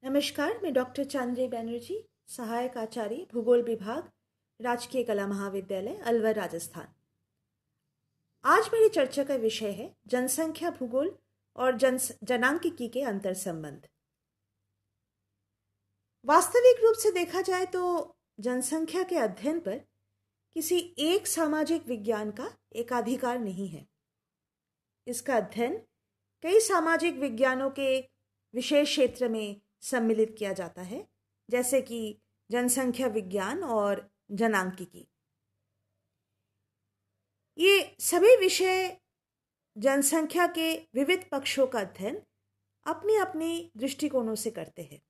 नमस्कार, मैं डॉक्टर चांद्री बैनर्जी, सहायक आचार्य भूगोल विभाग, राजकीय कला महाविद्यालय अलवर, राजस्थान। आज मेरी चर्चा का विषय है जनसंख्या भूगोल और जनांकिकी के अंतर संबंध। वास्तविक रूप से देखा जाए तो जनसंख्या के अध्ययन पर किसी एक सामाजिक विज्ञान का एकाधिकार नहीं है। इसका अध्ययन कई सामाजिक विज्ञानों के विशेष क्षेत्र में सम्मिलित किया जाता है, जैसे कि जनसंख्या विज्ञान और जनांकिकी। ये सभी विषय जनसंख्या के विविध पक्षों का अध्ययन अपनी अपनी दृष्टिकोणों से करते हैं।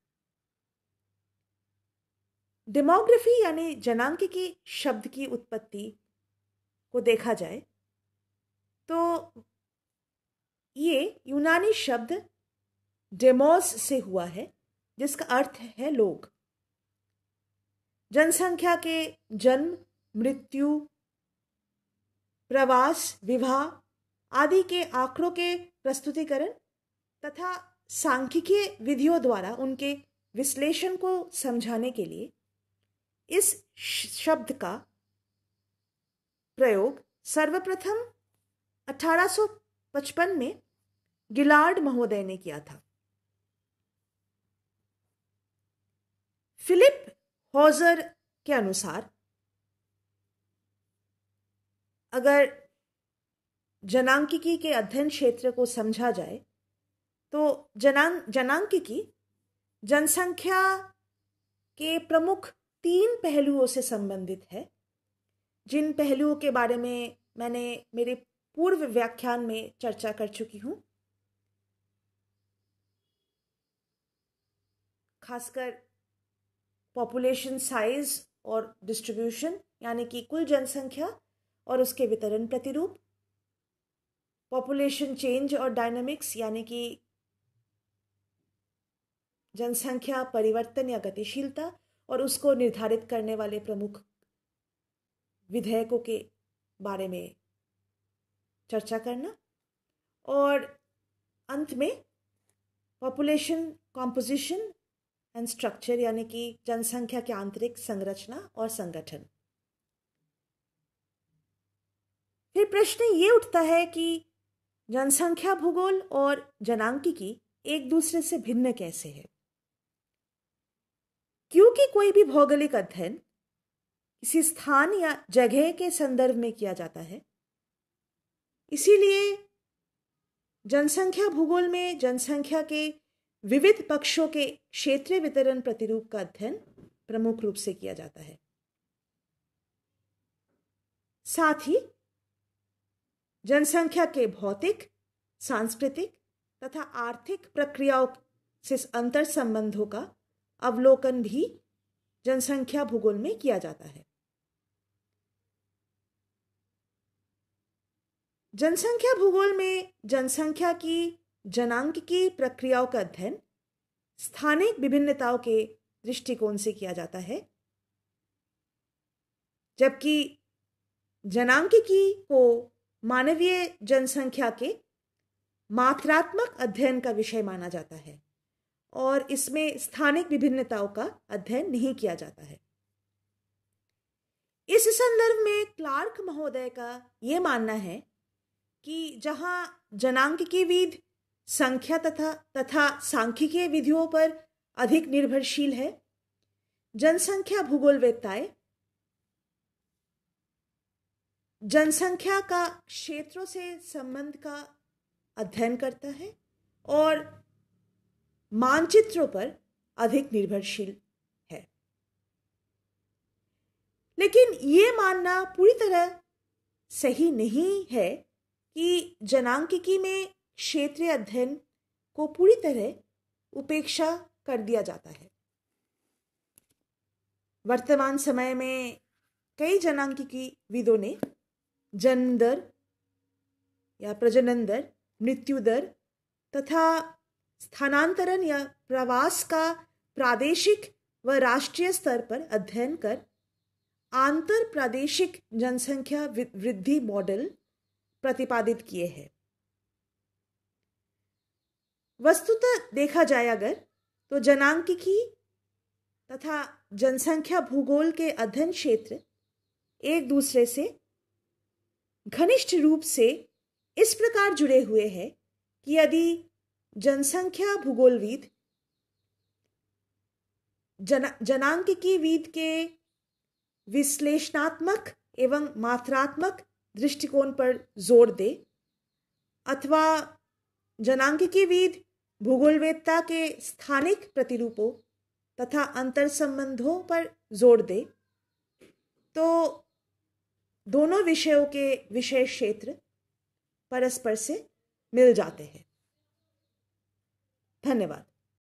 डेमोग्राफी यानी जनांकिकी शब्द की उत्पत्ति को देखा जाए तो ये यूनानी शब्द डेमोस से हुआ है, जिसका अर्थ है लोग। जनसंख्या के जन्म, मृत्यु, प्रवास, विवाह आदि के आंकड़ों के प्रस्तुतिकरण तथा सांख्यिकीय विधियों द्वारा उनके विश्लेषण को समझाने के लिए इस शब्द का प्रयोग सर्वप्रथम 1855 में गिलार्ड महोदय ने किया था। फिलिप हॉजर के अनुसार अगर जनांकिकी के अध्ययन क्षेत्र को समझा जाए तो जनांकिकी जनसंख्या के प्रमुख 3 पहलुओं से संबंधित है, जिन पहलुओं के बारे में मैंने मेरे पूर्व व्याख्यान में चर्चा कर चुकी हूं। खासकर पॉपुलेशन साइज और डिस्ट्रीब्यूशन यानी कि कुल जनसंख्या और उसके वितरण प्रतिरूप, पॉपुलेशन चेंज और डायनामिक्स यानी कि जनसंख्या परिवर्तन या गतिशीलता और उसको निर्धारित करने वाले प्रमुख विधेयकों के बारे में चर्चा करना, और अंत में पॉपुलेशन कॉम्पोजिशन एंड स्ट्रक्चर यानी कि जनसंख्या की आंतरिक संरचना और संगठन। फिर प्रश्न ये उठता है कि जनसंख्या भूगोल और जनांकिकी एक दूसरे से भिन्न कैसे है। क्योंकि कोई भी भौगोलिक अध्ययन किसी स्थान या जगह के संदर्भ में किया जाता है, इसीलिए जनसंख्या भूगोल में जनसंख्या के विविध पक्षों के क्षेत्रीय वितरण प्रतिरूप का अध्ययन प्रमुख रूप से किया जाता है। साथ ही जनसंख्या के भौतिक, सांस्कृतिक तथा आर्थिक प्रक्रियाओं से अंतर संबंधों का अवलोकन भी जनसंख्या भूगोल में किया जाता है। जनसंख्या भूगोल में जनसंख्या की जनांकिकी प्रक्रियाओं का अध्ययन स्थानिक विभिन्नताओं के दृष्टिकोण से किया जाता है, जबकि जनांकिकी को मानवीय जनसंख्या के मात्रात्मक अध्ययन का विषय माना जाता है और इसमें स्थानिक विभिन्नताओं का अध्ययन नहीं किया जाता है। इस संदर्भ में क्लार्क महोदय का यह मानना है कि जहां जनांकिकी विधि संख्या तथा सांख्यिकीय विधियों पर अधिक निर्भरशील है, जनसंख्या भूगोलवेत्ताएं जनसंख्या का क्षेत्रों से संबंध का अध्ययन करता है और मानचित्रों पर अधिक निर्भरशील है। लेकिन ये मानना पूरी तरह सही नहीं है कि जनांकिकी में क्षेत्रीय अध्ययन को पूरी तरह उपेक्षा कर दिया जाता है। वर्तमान समय में कई जनांकिकी विदों ने जन्म दर या प्रजनन दर, मृत्यु दर तथा स्थानांतरण या प्रवास का प्रादेशिक व राष्ट्रीय स्तर पर अध्ययन कर आंतर प्रादेशिक जनसंख्या वृद्धि मॉडल प्रतिपादित किए हैं। वस्तुतः देखा जाए अगर तो जनांकिकी तथा जनसंख्या भूगोल के अध्ययन क्षेत्र एक दूसरे से घनिष्ठ रूप से इस प्रकार जुड़े हुए हैं कि यदि जनसंख्या भूगोलविद जनांकिकीविद के विश्लेषणात्मक एवं मात्रात्मक दृष्टिकोण पर जोर दे अथवा जनांकिकीविद भूगोलवेत्ता के स्थानिक प्रतिरूपों तथा अंतर संबंधों पर जोर दे तो दोनों विषयों के विषय क्षेत्र परस्पर से मिल जाते हैं। धन्यवाद।